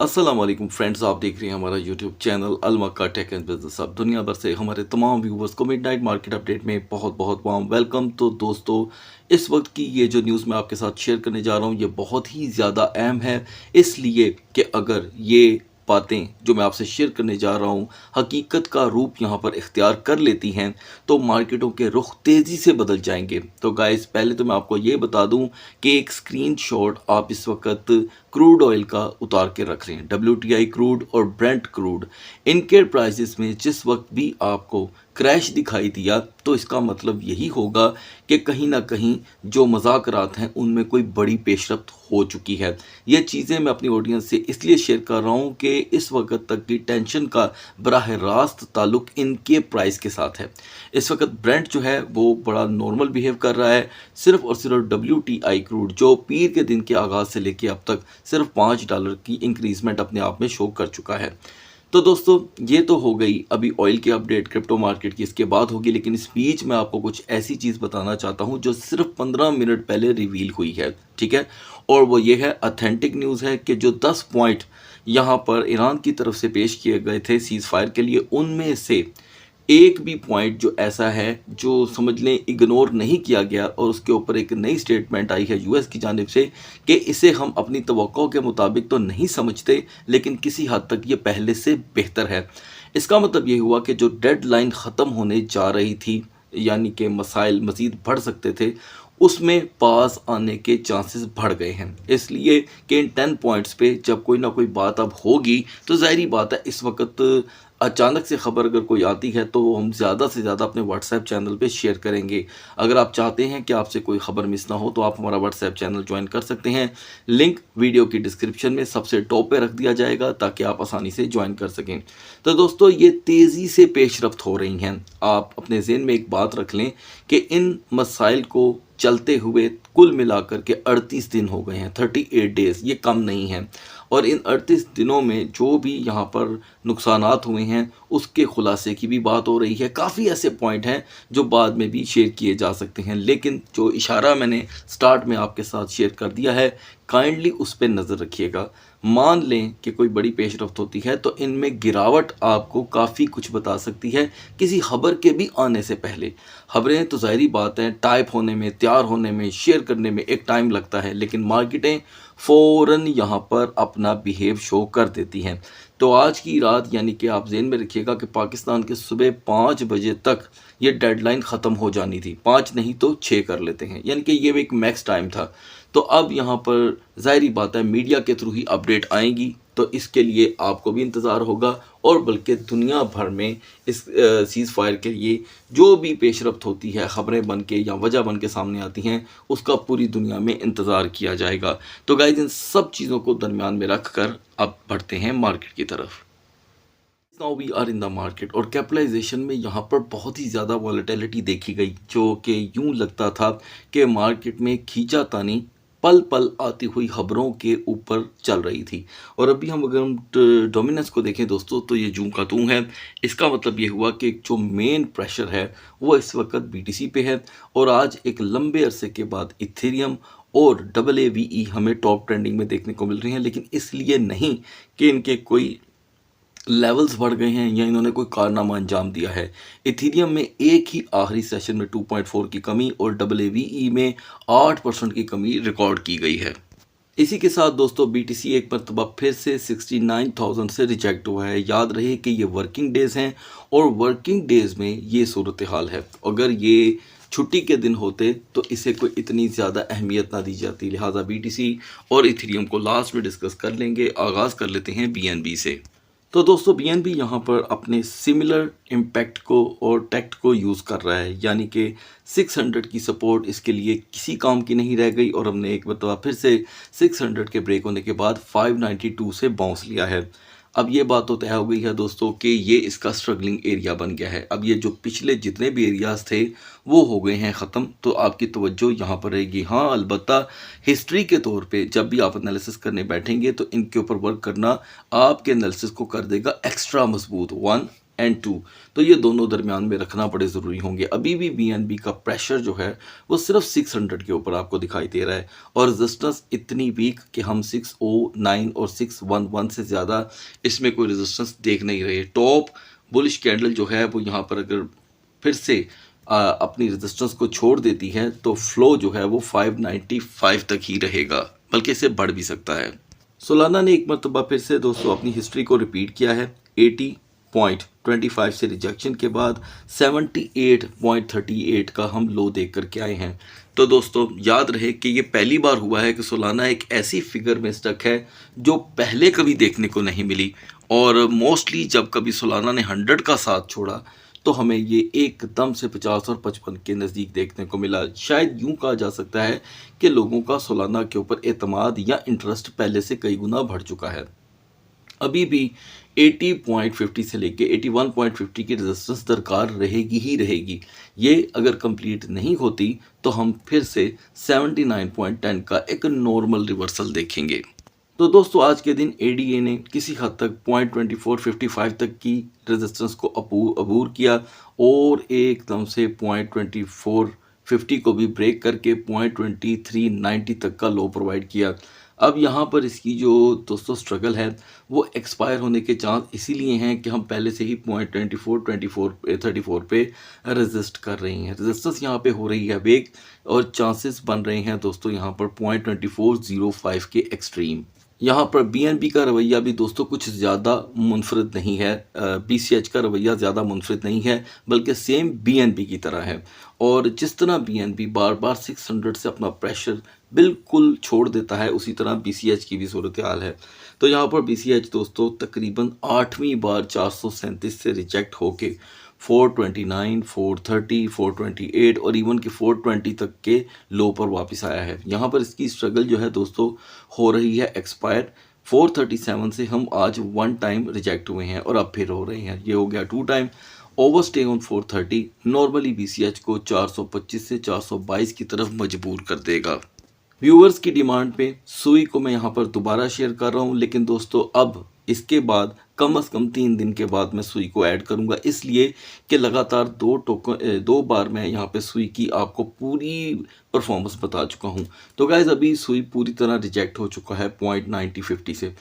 अस्सलाम वालेकुम फ्रेंड्स, आप देख रहे हैं हमारा YouTube channel Al Makka tech and business. अब दुनिया भर से हमारे तमाम व्यूवर्स को मिडनाइट मार्केट अपडेट में बहुत बहुत वार्म वेलकम। तो दोस्तों, इस वक्त की ये जो न्यूज़ मैं आपके साथ शेयर करने जा रहा हूँ ये बहुत ही ज़्यादा अहम है, इसलिए कि अगर ये बातें जो मैं आपसे शेयर करने जा रहा हूँ हकीकत का रूप यहाँ पर इख्तियार कर लेती हैं तो मार्केटों के रुख तेज़ी से बदल जाएंगे। तो गाइस, पहले तो मैं आपको ये बता दूं कि एक स्क्रीनशॉट आप इस वक्त क्रूड ऑयल का उतार के रख रहे हैं। WTI क्रूड और ब्रेंट क्रूड, इनके प्राइसेस में जिस वक्त भी आपको क्रैश दिखाई दिया तो इसका मतलब यही होगा कि कहीं ना कहीं जो मज़ाकरात हैं उनमें कोई बड़ी पेशरफ्त हो चुकी है। ये चीज़ें मैं अपनी ऑडियंस से इसलिए शेयर कर रहा हूँ कि इस वक्त तक की टेंशन का बराह रास्त ताल्लुक इनके प्राइस के साथ है। इस वक्त ब्रेंट जो है वो बड़ा नॉर्मल बिहेव कर रहा है। सिर्फ और सिर्फ WTI क्रूड जो पीर के दिन के आगाज़ से लेके अब तक सिर्फ $5 की इंक्रीजमेंट अपने आप में शो कर चुका है। तो दोस्तों, ये तो हो गई अभी ऑयल की अपडेट क्रिप्टो मार्केट की, इसके बाद होगी। लेकिन इस बीच मैं आपको कुछ ऐसी चीज़ बताना चाहता हूँ जो सिर्फ 15 मिनट पहले रिवील हुई है, ठीक है। और वो ये है, ऑथेंटिक न्यूज़ है कि जो 10 पॉइंट यहाँ पर ईरान की तरफ से पेश किए गए थे सीज़ फायर के लिए, उनमें से एक भी पॉइंट जो ऐसा है जो समझ लें इग्नोर नहीं किया गया और उसके ऊपर एक नई स्टेटमेंट आई है US की जानिब से कि इसे हम अपनी तवक्को के मुताबिक तो नहीं समझते, लेकिन किसी हद तक ये पहले से बेहतर है। इसका मतलब ये हुआ कि जो डेडलाइन ख़त्म होने जा रही थी, यानी कि मसाइल मज़ीद बढ़ सकते थे, उसमें पास आने के चांसेस बढ़ गए हैं। इसलिए कि इन 10 पॉइंट्स पे जब कोई ना कोई बात अब होगी तो ज़ाहिरी बात है, इस वक्त अचानक से ख़बर अगर कोई आती है तो वो हम ज़्यादा से ज़्यादा अपने व्हाट्सएप चैनल पे शेयर करेंगे। अगर आप चाहते हैं कि आपसे कोई ख़बर मिस ना हो तो आप हमारा व्हाट्सएप चैनल ज्वाइन कर सकते हैं। लिंक वीडियो की डिस्क्रिप्शन में सबसे टॉप पे रख दिया जाएगा ताकि आप आसानी से ज्वाइन कर सकें। तो दोस्तों, ये तेज़ी से पेशरफ्त हो रही हैं। आप अपने ज़हन में एक बात रख लें कि इन मसाइल को चलते हुए कुल मिलाकर के 38 दिन हो गए हैं, 38 डेज़, ये कम नहीं है। और इन 38 दिनों में जो भी यहाँ पर नुकसानात हुए हैं उसके खुलासे की भी बात हो रही है। काफ़ी ऐसे पॉइंट हैं जो बाद में भी शेयर किए जा सकते हैं, लेकिन जो इशारा मैंने स्टार्ट में आपके साथ शेयर कर दिया है, काइंडली उस पर नज़र रखिएगा। मान लें कि कोई बड़ी पेशरफ्त होती है तो इनमें गिरावट आपको काफ़ी कुछ बता सकती है किसी खबर के भी आने से पहले। खबरें तो ज़ाहिरी बात है टाइप होने में, तैयार होने में, शेयर करने में एक टाइम लगता है, लेकिन मार्केटें फ़ौरन यहाँ पर अपना बिहेव शो कर देती हैं। तो आज की रात, यानी कि आप ज़हन में रखिएगा कि पाकिस्तान के सुबह 5 बजे तक ये डेडलाइन ख़त्म हो जानी थी। 5 नहीं तो 6 कर लेते हैं, यानी कि ये एक मैक्स टाइम था। तो अब यहाँ पर ज़ाहिरी बात है मीडिया के थ्रू ही अपडेट आएंगी, तो इसके लिए आपको भी इंतज़ार होगा और बल्कि दुनिया भर में इस सीज़ फायर के लिए जो भी पेशरफ्त होती है, ख़बरें बन के या वजह बन के सामने आती हैं, उसका पूरी दुनिया में इंतज़ार किया जाएगा। तो गाइस, इन सब चीज़ों को दरमियान में रख कर अब बढ़ते हैं मार्केट की तरफ। Now we are in the market और कैपिटलाइजेशन में यहाँ पर बहुत ही ज़्यादा वॉलेटिलिटी देखी गई, जो कि यूँ लगता था कि मार्केट में खींचातानी पल पल आती हुई खबरों के ऊपर चल रही थी। और अभी हम डोमिनेंस को देखें दोस्तों, तो ये जूं का तूं है। इसका मतलब ये हुआ कि जो मेन प्रेशर है वो इस वक्त BTC पे है। और आज एक लंबे अरसे के बाद इथेरियम और AAVE हमें टॉप ट्रेंडिंग में देखने को मिल रही हैं, लेकिन इसलिए नहीं कि इनके कोई लेवल्स बढ़ गए हैं या इन्होंने कोई कारनामा अंजाम दिया है। इथीरियम में एक ही आखिरी सेशन में 2.4 की कमी और AAVE में 8% की कमी रिकॉर्ड की गई है। इसी के साथ दोस्तों, BTC एक मरतबा फिर से 69,000 से रिजेक्ट हुआ है। याद रहे कि ये वर्किंग डेज़ हैं और वर्किंग डेज़ में ये सूरत हाल है। अगर ये छुट्टी के दिन होते तो इसे कोई इतनी ज़्यादा अहमियत ना दी जाती। लिहाजा BTC और इथीरियम को लास्ट में डिस्कस कर लेंगे। आगाज़ कर लेते हैं BNB से। तो दोस्तों, BNB यहाँ पर अपने सिमिलर इम्पैक्ट को और टैक्ट को यूज़ कर रहा है, यानी कि 600 की सपोर्ट इसके लिए किसी काम की नहीं रह गई और हमने एक मरतबा फिर से 600 के ब्रेक होने के बाद 592 से बाउंस लिया है। अब ये बात तो तय हो गई है दोस्तों कि ये इसका स्ट्रगलिंग एरिया बन गया है। अब ये जो पिछले जितने भी एरियाज़ थे वो हो गए हैं ख़त्म, तो आपकी तवज्जो यहाँ पर रहेगी। हाँ, अलबत्ता हिस्ट्री के तौर पे जब भी आप एनालिसिस करने बैठेंगे तो इनके ऊपर वर्क करना आपके एनालिसिस को कर देगा एक्स्ट्रा मजबूत। 1 N2, तो ये दोनों दरमियान में रखना बड़े ज़रूरी होंगे। अभी भी BNB का प्रेशर जो है वो सिर्फ 600 के ऊपर आपको दिखाई दे रहा है और रेजिस्टेंस इतनी वीक कि हम 609 और 611 से ज़्यादा इसमें कोई रेजिस्टेंस देख नहीं रहे। टॉप बुलिश कैंडल जो है वो यहाँ पर अगर फिर से अपनी रेजिस्टेंस को छोड़ देती है तो फ्लो जो है वो 595 तक ही रहेगा, बल्कि इससे बढ़ भी सकता है। सोलाना ने एक मरतबा फिर से दोस्तों अपनी हिस्ट्री को रिपीट किया है। 80.25 से रिजेक्शन के बाद 78.38 का हम लो देख करके आए हैं। तो दोस्तों याद रहे कि ये पहली बार हुआ है कि सोलाना एक ऐसी फिगर में स्टक है जो पहले कभी देखने को नहीं मिली, और मोस्टली जब कभी सोलाना ने 100 का साथ छोड़ा तो हमें ये एकदम से 50 और 55 के नज़दीक देखने को मिला। शायद यूं कहा जा सकता है कि लोगों का सोलाना के ऊपर एतमाद या इंटरेस्ट पहले से कई गुना बढ़ चुका है। अभी भी 80.50 से लेके 81.50 की रेजिस्टेंस दरकार रहेगी ही रहेगी। ये अगर कंप्लीट नहीं होती तो हम फिर से 79.10 का एक नॉर्मल रिवर्सल देखेंगे। तो दोस्तों आज के दिन एडीए ने किसी हद तक 0.2455 तक की रेजिस्टेंस को अबूर किया और एकदम से 0.2450 को भी ब्रेक करके 0.2390 तक का लो प्रोवाइड किया। अब यहाँ पर इसकी जो दोस्तों स्ट्रगल है वो एक्सपायर होने के चांस इसीलिए हैं कि हम पहले से ही 0.24 पे रेजिस्ट कर रही हैं। रेजिस्टेंस यहाँ पे हो रही है वेग और चांसेस बन रहे हैं दोस्तों यहाँ पर 0.2405 के एक्सट्रीम। यहाँ पर BNB का रवैया भी दोस्तों कुछ ज़्यादा मुनफरद नहीं है, BCH का रवैया ज़्यादा मुनफरद नहीं है, बल्कि सेम BNB की तरह है। और जिस तरह BNB बार बार 600 से अपना प्रेशर बिल्कुल छोड़ देता है उसी तरह BCH की भी सूरत हाल है। तो यहाँ पर BCH दोस्तों तकरीबन 8वीं बार 437 से रिजेक्ट होके 429, 430, 428 और इवन कि 420 तक के लो पर वापस आया है। यहाँ पर इसकी स्ट्रगल जो है दोस्तों हो रही है एक्सपायर। 437 से हम आज 1 टाइम रिजेक्ट हुए हैं और अब फिर हो रहे हैं, ये हो गया 2 time. Overstay on 430 normally BCH को 425 से 422 की तरफ मजबूर कर देगा। व्यूअर्स की डिमांड पे सुई को मैं यहाँ पर दोबारा शेयर कर रहा हूँ, लेकिन दोस्तों अब इसके बाद कम से कम 3 दिन के बाद मैं सुई को ऐड करूँगा, इसलिए कि लगातार 2 बार मैं यहाँ पे सुई की आपको पूरी परफॉर्मेंस बता चुका हूँ। तो गाइज अभी सुई पूरी तरह रिजेक्ट हो चुका है 0.9050 से।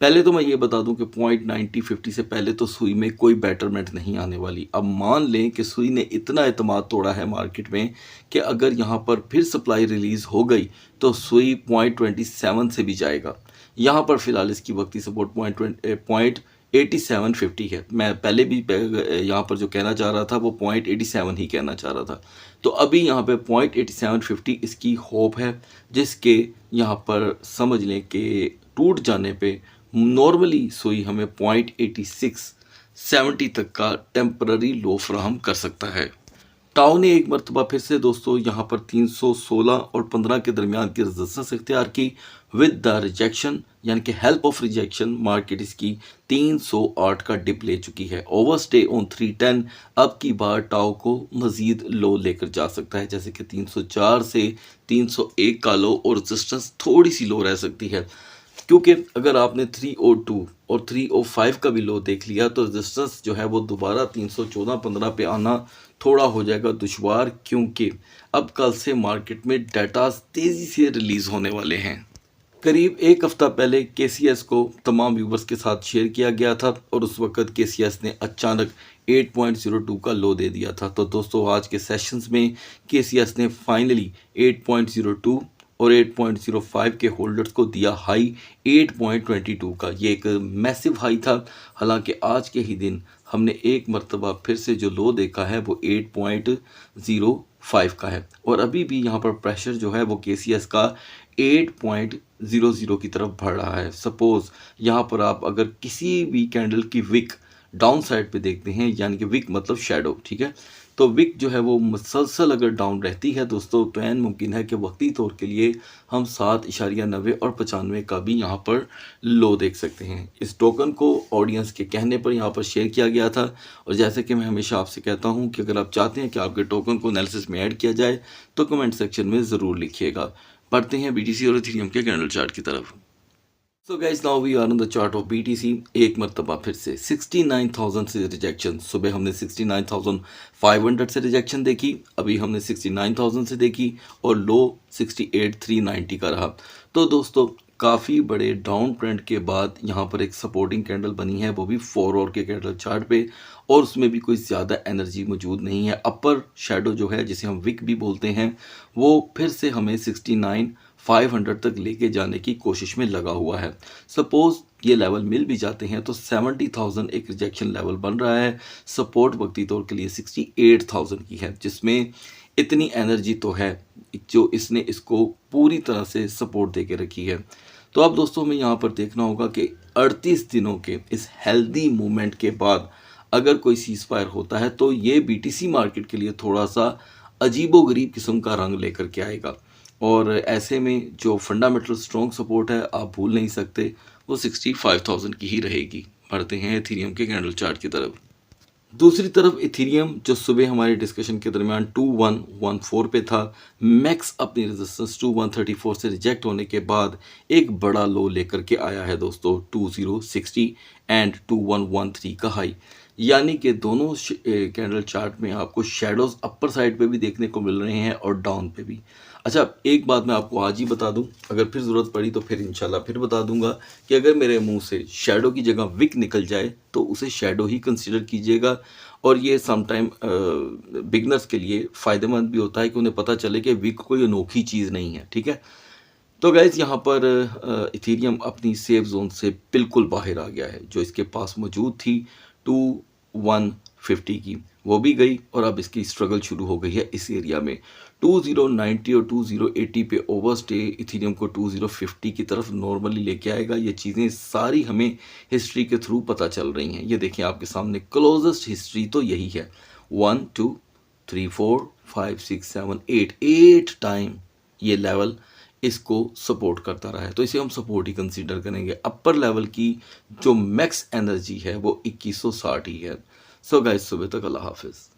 पहले तो मैं ये बता दूं कि 0.9050 से पहले तो सुई में कोई बेटरमेंट नहीं आने वाली। अब मान लें कि सुई ने इतना एतमाद तोड़ा है मार्केट में कि अगर यहाँ पर फिर सप्लाई रिलीज़ हो गई तो सुई 0.27 से भी जाएगा। यहाँ पर फ़िलहाल इसकी वक्ती सपोर्ट 0.8750 है। मैं पहले भी यहाँ पर जो कहना चाह रहा था वो 0.87 ही कहना चाह रहा था। तो अभी यहाँ पे 0.8750 इसकी होप है, जिसके यहाँ पर समझ लें कि टूट जाने पे नॉर्मली सुई हमें 0.8670 तक का टेम्पररी लो फ्राहम कर सकता है। टाउ ने एक मरतबा फिर से दोस्तों यहाँ पर 316 और 15 के दरमियान की रेजिस्टेंस इख्तियार की विद द रिजेक्शन, यानी कि हेल्प ऑफ रिजेक्शन मार्केट इसकी 308 का डिप ले चुकी है। ओवरस्टे ऑन 310 अब की बार टाउ को मजीद लो लेकर जा सकता है, जैसे कि 304 से 301 का लो और रेजिस्टेंस थोड़ी सी लो रह सकती है, क्योंकि अगर आपने 302 और 305 का भी लो देख लिया तो रेजिस्टेंस जो है वो दोबारा 314-15 पे आना थोड़ा हो जाएगा दुश्वार, क्योंकि अब कल से मार्केट में डाटा तेज़ी से रिलीज़ होने वाले हैं। करीब एक हफ्ता पहले KCS को तमाम व्यूवर्स के साथ शेयर किया गया था और उस वक़्त KCS ने अचानक 8.02 का लो दे दिया था। तो दोस्तों आज के सेशंस में KCS ने फाइनली 8.02 और 8.05 के होल्डर्स को दिया हाई 8.22 का। ये एक मैसिव हाई था। हालांकि आज के ही दिन हमने एक मरतबा फिर से जो लो देखा है वो 8.05 का है और अभी भी यहाँ पर प्रेशर जो है वो KCS का 8.00 की तरफ बढ़ रहा है। सपोज़ यहाँ पर आप अगर किसी भी कैंडल की विक डाउन साइड पे देखते हैं, यानी कि विक मतलब शेडो, ठीक है, तो विक जो है वो मुसलसल अगर डाउन रहती है दोस्तों तो ऐन मुमकिन है कि वक्ती तौर के लिए हम 7.90 और 95 का भी यहाँ पर लो देख सकते हैं। इस टोकन को ऑडियंस के कहने पर यहाँ पर शेयर किया गया था और जैसे कि मैं हमेशा आपसे कहता हूँ कि अगर आप चाहते हैं कि आपके टोकन को एनालिसिस में ऐड किया जाए तो कमेंट सेक्शन में ज़रूर लिखिएगा। बढ़ते हैं BTC और इथेरियम के कैंडल चार्ट की तरफ। So guys now we are on the chart of BTC. एक मरतबा फिर से 69,000 से रिजेक्शन। सुबह हमने 69,500 से रिजेक्शन देखी, अभी हमने 69,000 से देखी और लो 68,390 का रहा। तो दोस्तों काफ़ी बड़े डाउन ट्रेंड के बाद यहाँ पर एक सपोर्टिंग कैंडल बनी है, वो भी 4 आवर के कैंडल चार्ट पे, और उसमें भी कोई ज़्यादा एनर्जी मौजूद नहीं है। अपर शेडो जो है, जिसे हम विक भी बोलते हैं, वो फिर से हमें 69,500 तक लेके जाने की कोशिश में लगा हुआ है। सपोज़ ये लेवल मिल भी जाते हैं तो 70,000 एक रिजेक्शन लेवल बन रहा है। सपोर्ट वक्ती तौर के लिए 68,000 की है, जिसमें इतनी एनर्जी तो है जो इसने इसको पूरी तरह से सपोर्ट दे के रखी है। तो अब दोस्तों हमें यहाँ पर देखना होगा कि 38 दिनों के इस हेल्दी मूवमेंट के बाद अगर कोई सीज फायर होता है तो ये बीटीसी मार्केट के लिए थोड़ा सा अजीबोगरीब किस्म का रंग लेकर के आएगा, और ऐसे में जो फंडामेंटल स्ट्रॉन्ग सपोर्ट है आप भूल नहीं सकते, वो 65,000 की ही रहेगी। बढ़ते हैं एथेरियम के कैंडल चार्ट की तरफ। दूसरी तरफ इथेरियम जो सुबह हमारे डिस्कशन के दरमियान 2114 पे था, मैक्स अपनी रेजिस्टेंस 2134 से रिजेक्ट होने के बाद एक बड़ा लो लेकर के आया है दोस्तों 2060 एंड 2113 का हाई। यानी कि दोनों कैंडल चार्ट में आपको शेडोज अपर साइड पे भी देखने को मिल रहे हैं और डाउन पे भी। अच्छा, एक बात मैं आपको आज ही बता दूं, अगर फिर ज़रूरत पड़ी तो फिर इंशाल्लाह फिर बता दूंगा कि अगर मेरे मुंह से शेडो की जगह विक निकल जाए तो उसे शेडो ही कंसीडर कीजिएगा। और ये समटाइम बिगनर्स के लिए फ़ायदेमंद भी होता है कि उन्हें पता चले कि विक कोई अनोखी चीज़ नहीं है, ठीक है। तो गैस यहाँ पर इथेरियम अपनी सेफ जोन से बिल्कुल बाहर आ गया है। जो इसके पास मौजूद थी 2150 की, वो भी गई और अब इसकी स्ट्रगल शुरू हो गई है इस एरिया में। 2090 और 2080 पे ओवरस्टे इथेरियम को 2050 की तरफ नॉर्मली लेके आएगा। ये चीज़ें सारी हमें हिस्ट्री के थ्रू पता चल रही हैं। ये देखिए आपके सामने क्लोजेस्ट हिस्ट्री तो यही है, 1 2 3 4 5 6 7 8 टाइम ये लेवल इसको सपोर्ट करता रहा है, तो इसे हम सपोर्ट ही कंसीडर करेंगे। अपर लेवल की जो मैक्स एनर्जी है वो 2160 ही है। सो गाइस, सुबह तक अल्लाह हाफिज़।